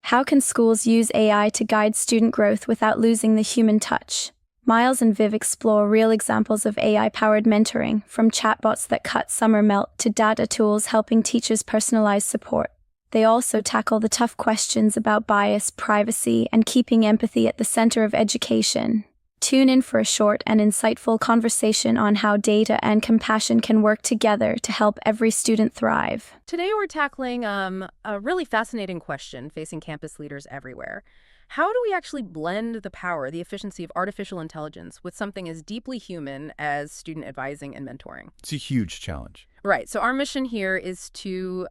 How can schools use AI to guide student growth without losing the human touch? Miles and Viv explore real examples of AI-powered mentoring, from chatbots that cut summer melt to data tools helping teachers personalize support. They also tackle the tough questions about bias, privacy, and keeping empathy at the center of education. Tune in for a short and insightful conversation on how data and compassion can work together to help every student thrive. Today we're tackling a really fascinating question facing campus leaders everywhere. How do we actually blend the power, the efficiency of artificial intelligence with something as deeply human as student advising and mentoring? It's a huge challenge. Right. So our mission here is to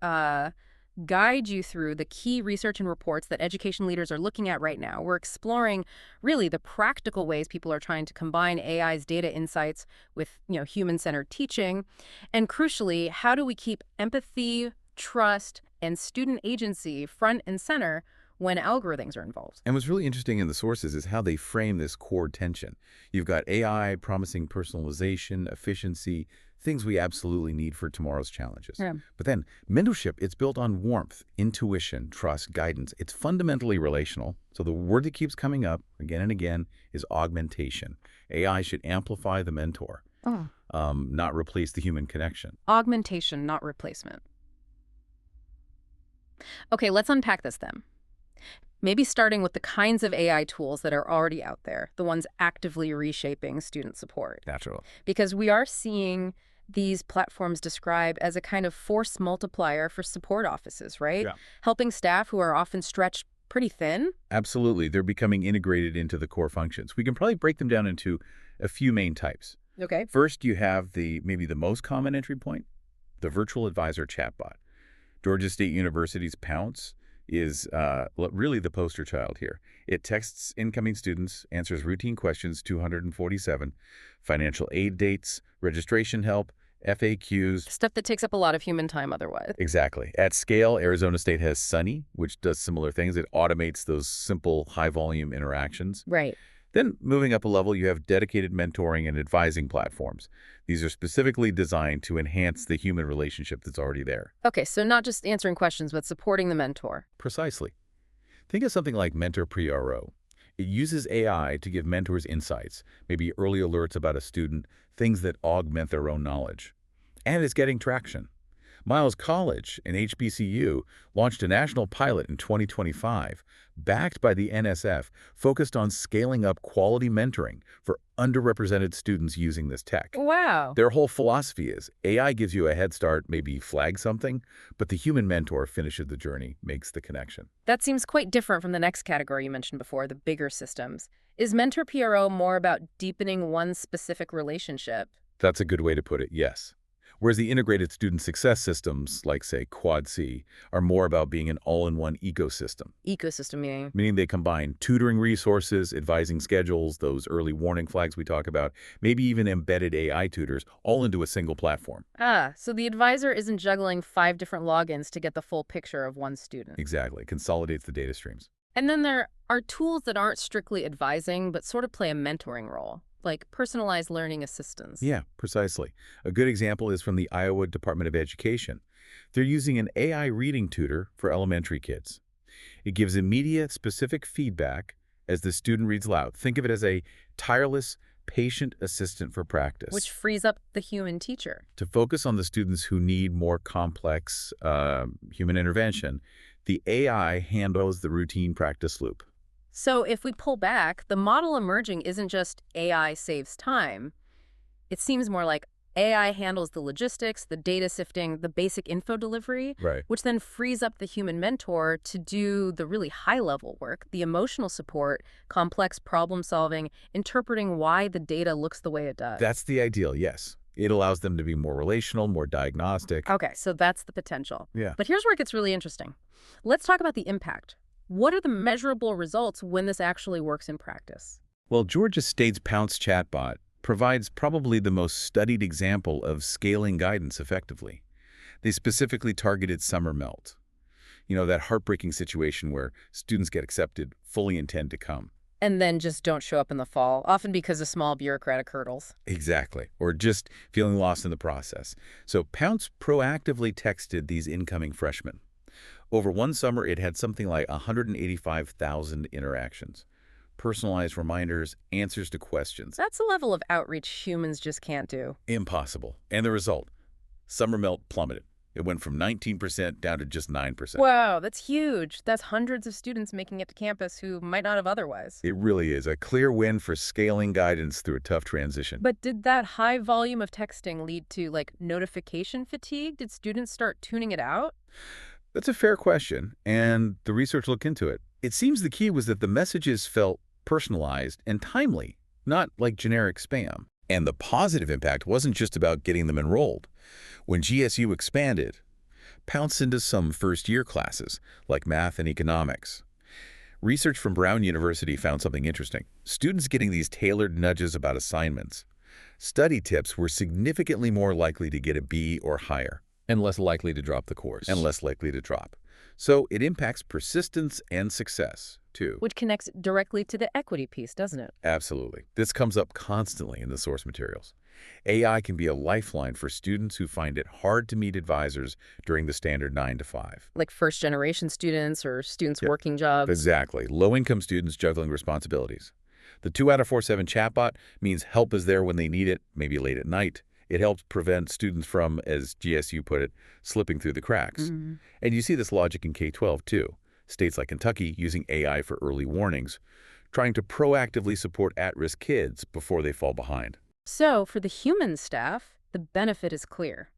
guide you through the key research and reports that education leaders are looking at right now. We're exploring really the practical ways people are trying to combine AI's data insights with, human-centered teaching. And crucially, how do we keep empathy, trust, and student agency front and center when algorithms are involved? And what's really interesting in the sources is how they frame this core tension. You've got AI promising personalization, efficiency, things we absolutely need for tomorrow's challenges. Yeah. But then mentorship, it's built on warmth, intuition, trust, guidance. It's fundamentally relational. So the word that keeps coming up again and again is augmentation. AI should amplify the mentor, not replace the human connection. Augmentation, not replacement. Okay, let's unpack this then. Maybe starting with the kinds of AI tools that are already out there, the ones actively reshaping student support. Natural. Because we are seeing these platforms described as a kind of force multiplier for support offices, right? Yeah. Helping staff who are often stretched pretty thin. Absolutely. They're becoming integrated into the core functions. We can probably break them down into a few main types. Okay. First, you have maybe the most common entry point, the virtual advisor chatbot. Georgia State University's Pounce is really the poster child here. It texts incoming students, answers routine questions, 247, financial aid dates, registration help, FAQs. Stuff that takes up a lot of human time otherwise. Exactly. At scale, Arizona State has Sunny, which does similar things. It automates those simple, high-volume interactions. Right. Then, moving up a level, you have dedicated mentoring and advising platforms. These are specifically designed to enhance the human relationship that's already there. Okay, so not just answering questions, but supporting the mentor. Precisely. Think of something like Mentor Pro. It uses AI to give mentors insights, maybe early alerts about a student, things that augment their own knowledge. And it's getting traction. Miles College and HBCU launched a national pilot in 2025, backed by the NSF, focused on scaling up quality mentoring for underrepresented students using this tech. Wow. Their whole philosophy is AI gives you a head start, maybe flag something, but the human mentor finishes the journey, makes the connection. That seems quite different from the next category you mentioned before, the bigger systems. Is Mentor PRO more about deepening one specific relationship? That's a good way to put it, yes. Whereas the integrated student success systems, like, say, Quad C, are more about being an all-in-one ecosystem. Ecosystem meaning? Meaning they combine tutoring resources, advising schedules, those early warning flags we talk about, maybe even embedded AI tutors, all into a single platform. So the advisor isn't juggling 5 different logins to get the full picture of one student. Exactly. Consolidates the data streams. And then there are tools that aren't strictly advising, but sort of play a mentoring role, like personalized learning assistants. Yeah, precisely. A good example is from the Iowa Department of Education. They're using an AI reading tutor for elementary kids. It gives immediate, specific feedback as the student reads aloud. Think of it as a tireless, patient assistant for practice. Which frees up the human teacher. To focus on the students who need more complex human intervention, the AI handles the routine practice loop. So if we pull back, the model emerging isn't just AI saves time. It seems more like AI handles the logistics, the data sifting, the basic info delivery, Right. which then frees up the human mentor to do the really high-level work, the emotional support, complex problem solving, interpreting why the data looks the way it does. That's the ideal, yes. It allows them to be more relational, more diagnostic. Okay, so that's the potential. Yeah. But here's where it gets really interesting. Let's talk about the impact. What are the measurable results when this actually works in practice? Well, Georgia State's Pounce chatbot provides probably the most studied example of scaling guidance effectively. They specifically targeted summer melt. You know, that heartbreaking situation where students get accepted, fully intend to come. And then just don't show up in the fall, often because of small bureaucratic hurdles. Exactly. Or just feeling lost in the process. So Pounce proactively texted these incoming freshmen. Over one summer, it had something like 185,000 interactions. Personalized reminders, answers to questions. That's a level of outreach humans just can't do. Impossible. And the result? Summer melt plummeted. It went from 19% down to just 9%. Wow, that's huge. That's hundreds of students making it to campus who might not have otherwise. It really is a clear win for scaling guidance through a tough transition. But did that high volume of texting lead to, like, notification fatigue? Did students start tuning it out? That's a fair question, and the research looked into it. It seems the key was that the messages felt personalized and timely, not like generic spam. And the positive impact wasn't just about getting them enrolled. When GSU expanded, Pounce into some first-year classes, like math and economics. Research from Brown University found something interesting. Students getting these tailored nudges about assignments. Study tips were significantly more likely to get a B or higher. And less likely to drop the course. And less likely to drop. So it impacts persistence and success, too. Which connects directly to the equity piece, doesn't it? Absolutely. This comes up constantly in the source materials. AI can be a lifeline for students who find it hard to meet advisors during the standard 9 to 5. Like first-generation students or students working jobs. Exactly. Low-income students juggling responsibilities. The 2 out of 4 7 chatbot means help is there when they need it, maybe late at night. It helps prevent students from, as GSU put it, slipping through the cracks. Mm-hmm. And you see this logic in K-12, too. States like Kentucky using AI for early warnings, trying to proactively support at-risk kids before they fall behind. So, for the human staff, the benefit is clear.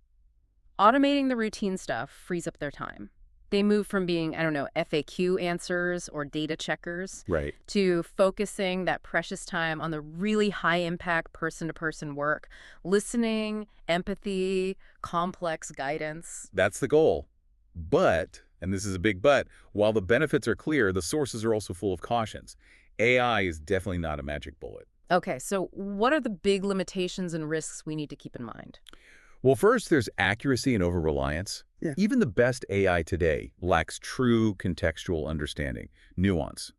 Automating the routine stuff frees up their time. They move from being, FAQ answers or data checkers Right. to focusing that precious time on the really high-impact person-to-person work, listening, empathy, complex guidance. That's the goal. But, and this is a big but, while the benefits are clear, the sources are also full of cautions. AI is definitely not a magic bullet. Okay, so what are the big limitations and risks we need to keep in mind? Well, first, there's accuracy and over-reliance. Yeah. Even the best AI today lacks true contextual understanding, nuance.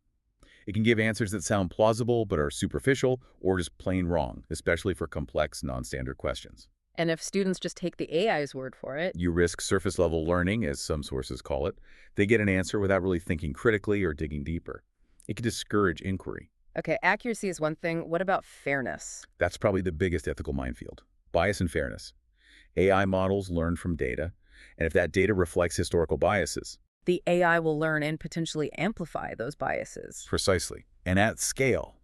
It can give answers that sound plausible but are superficial or just plain wrong, especially for complex, non-standard questions. And if students just take the AI's word for it, You risk surface-level learning, as some sources call it. They get an answer without really thinking critically or digging deeper. It can discourage inquiry. okay, accuracy is one thing. What about fairness? That's probably the biggest ethical minefield. Bias and fairness. AI models learn from data, and if that data reflects historical biases, The AI will learn and potentially amplify those biases. precisely, and at scale.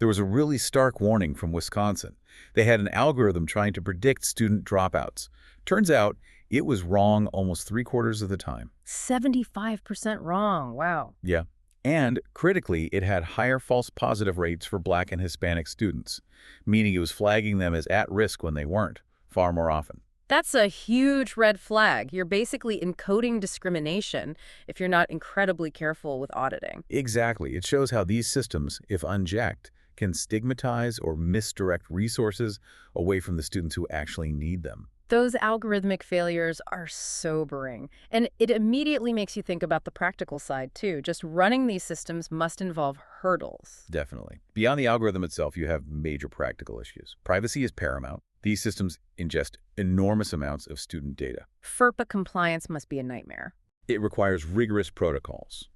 There was a really stark warning from Wisconsin. They had an algorithm trying to predict student dropouts. Turns out it was wrong almost 3/4 of the time. 75% wrong. Wow. Yeah. And critically, it had higher false positive rates for Black and Hispanic students, meaning it was flagging them as at risk when they weren't, far more often. That's a huge red flag. You're basically encoding discrimination if you're not incredibly careful with auditing. Exactly. It shows how these systems, if unchecked, can stigmatize or misdirect resources away from the students who actually need them. Those algorithmic failures are sobering. And it immediately makes you think about the practical side, too. Just running these systems must involve hurdles. Definitely. Beyond the algorithm itself, you have major practical issues. Privacy is paramount. These systems ingest enormous amounts of student data. FERPA compliance must be a nightmare. It requires rigorous protocols.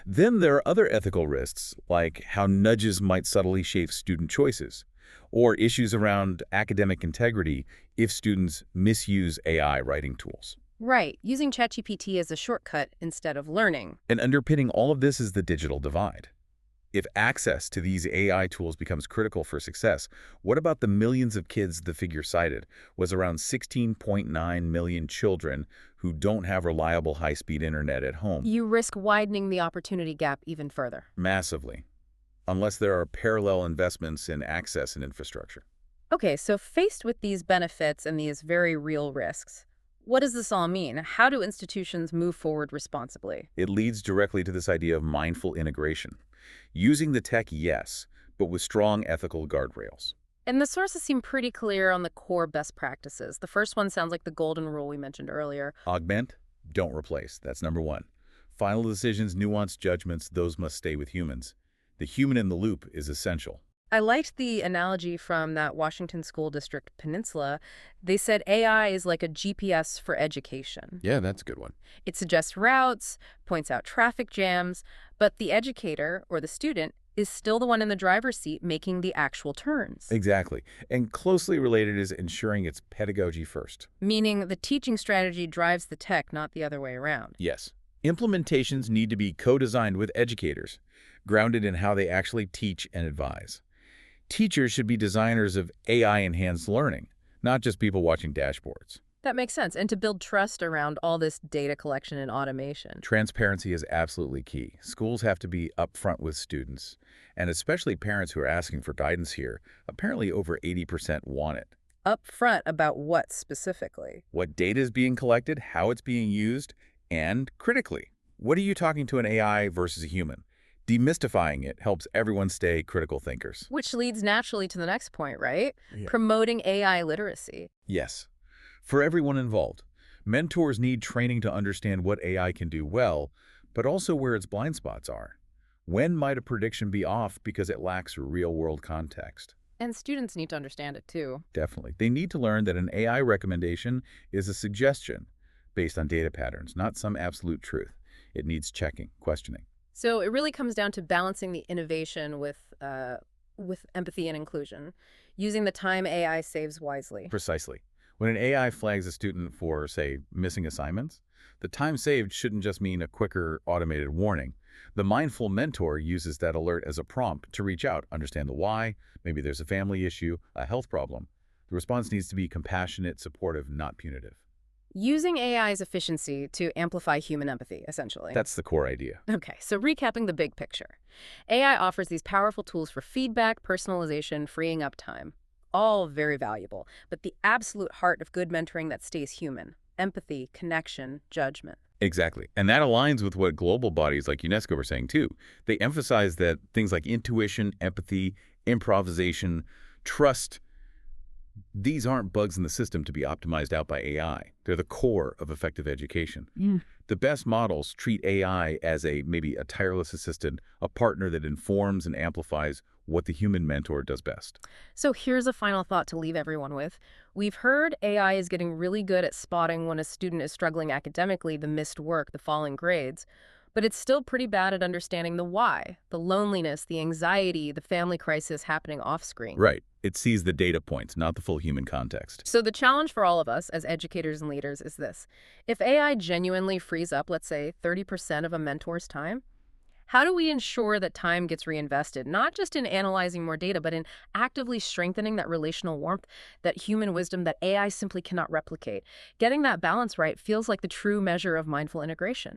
Then there are other ethical risks, like how nudges might subtly shape student choices, or issues around academic integrity if students misuse AI writing tools. Right, using ChatGPT as a shortcut instead of learning. And underpinning all of this is the digital divide. If access to these AI tools becomes critical for success, what about the millions of kids the figure cited was around 16.9 million children who don't have reliable high-speed internet at home? You risk widening the opportunity gap even further. Massively, unless there are parallel investments in access and infrastructure. Okay, so faced with these benefits and these very real risks, what does this all mean? How do institutions move forward responsibly? It leads directly to this idea of mindful integration. Using the tech, yes, but with strong ethical guardrails. And the sources seem pretty clear on the core best practices. The first one sounds like the golden rule we mentioned earlier. Augment, don't replace. That's number one. Final decisions, nuanced judgments, those must stay with humans. The human in the loop is essential. I liked the analogy from that Washington School District Peninsula. They said AI is like a GPS for education. Yeah, that's a good one. It suggests routes, points out traffic jams, but the educator or the student is still the one in the driver's seat making the actual turns. Exactly. And closely related is ensuring it's pedagogy first. Meaning the teaching strategy drives the tech, not the other way around. Yes. Implementations need to be co-designed with educators, grounded in how they actually teach and advise. Teachers should be designers of AI-enhanced learning, not just people watching dashboards. That makes sense. And to build trust around all this data collection and automation. Transparency is absolutely key. Schools have to be upfront with students, and especially parents who are asking for guidance here. Apparently over 80% want it. Upfront about what specifically? What data is being collected, how it's being used, and critically, what are you talking to an AI versus a human? Demystifying it helps everyone stay critical thinkers. Which leads naturally to the next point, right? Yeah. Promoting AI literacy. Yes. For everyone involved, mentors need training to understand what AI can do well, but also where its blind spots are. When might a prediction be off because it lacks real-world context? And students need to understand it too. Definitely. They need to learn that an AI recommendation is a suggestion based on data patterns, not some absolute truth. It needs checking, questioning. So it really comes down to balancing the innovation with empathy and inclusion, using the time AI saves wisely. Precisely. When an AI flags a student for, say, missing assignments, the time saved shouldn't just mean a quicker automated warning. The mindful mentor uses that alert as a prompt to reach out, understand the why, maybe there's a family issue, a health problem. The response needs to be compassionate, supportive, not punitive. Using AI's efficiency to amplify human empathy, essentially. That's the core idea. Okay, so recapping the big picture. AI offers these powerful tools for feedback, personalization, freeing up time. All very valuable, but the absolute heart of good mentoring that stays human: empathy, connection, judgment. Exactly. And that aligns with what global bodies like UNESCO were saying too. They emphasize that things like intuition, empathy, improvisation, trust, these aren't bugs in the system to be optimized out by AI. They're the core of effective education. The best models treat AI as maybe a tireless assistant, a partner that informs and amplifies what the human mentor does best. So here's a final thought to leave everyone with. We've heard AI is getting really good at spotting when a student is struggling academically, the missed work, the falling grades, but it's still pretty bad at understanding the why, the loneliness, the anxiety, the family crisis happening off-screen. Right. It sees the data points, not the full human context. So the challenge for all of us as educators and leaders is this. If AI genuinely frees up, let's say, 30% of a mentor's time, how do we ensure that time gets reinvested, not just in analyzing more data, but in actively strengthening that relational warmth, that human wisdom that AI simply cannot replicate? Getting that balance right feels like the true measure of mindful integration.